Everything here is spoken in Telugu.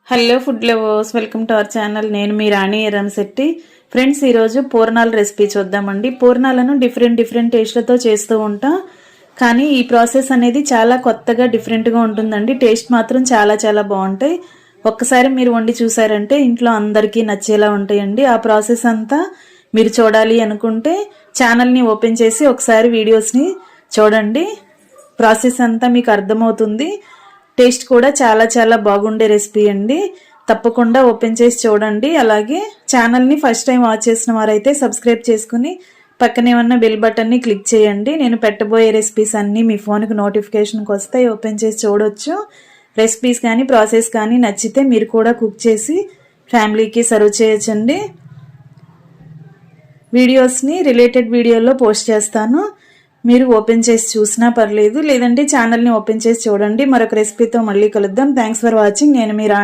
Hello food lovers, welcome to our channel. నేను మీ రాణి ఎరంశెట్టి. ఫ్రెండ్స్, ఈరోజు పూర్ణాల రెసిపీ చూద్దామండి. పూర్ణాలను డిఫరెంట్ టేస్ట్లతో చేస్తూ ఉంటాం, కానీ ఈ ప్రాసెస్ అనేది చాలా కొత్తగా డిఫరెంట్గా ఉంటుందండి. టేస్ట్ మాత్రం చాలా బాగుంటాయి. ఒక్కసారి మీరు వండి చూసారంటే ఇంట్లో అందరికీ నచ్చేలా ఉంటాయండి. ఆ ప్రాసెస్ అంతా మీరు చూడాలి అనుకుంటే ఛానల్ని ఓపెన్ చేసి ఒకసారి వీడియోస్ని చూడండి. ప్రాసెస్ అంతా మీకు అర్థమవుతుంది. టేస్ట్ కూడా చాలా బాగుండే రెసిపీ అండి. తప్పకుండా ఓపెన్ చేసి చూడండి. అలాగే ఛానల్ని ఫస్ట్ టైం వాచ్ చేసిన వారైతే సబ్స్క్రైబ్ చేసుకుని పక్కనే ఉన్న బెల్ బటన్ని క్లిక్ చేయండి. నేను పెట్టబోయే రెసిపీస్ అన్నీ మీ ఫోన్కి నోటిఫికేషన్కి వస్తాయి. ఓపెన్ చేసి చూడొచ్చు. రెసిపీస్ కానీ ప్రాసెస్ కానీ నచ్చితే మీరు కూడా కుక్ చేసి ఫ్యామిలీకి సర్వ్ చేయొచ్చండి. వీడియోస్ని రిలేటెడ్ వీడియోలో పోస్ట్ చేస్తాను. మీరు ఓపెన్ చేసి చూసినా పర్లేదు, లేదంటే ఛానల్ని ఓపెన్ చేసి చూడండి. మరొక రెసిపీతో మళ్ళీ కలుద్దాం. Thanks for watching. నేను మీ రాణి.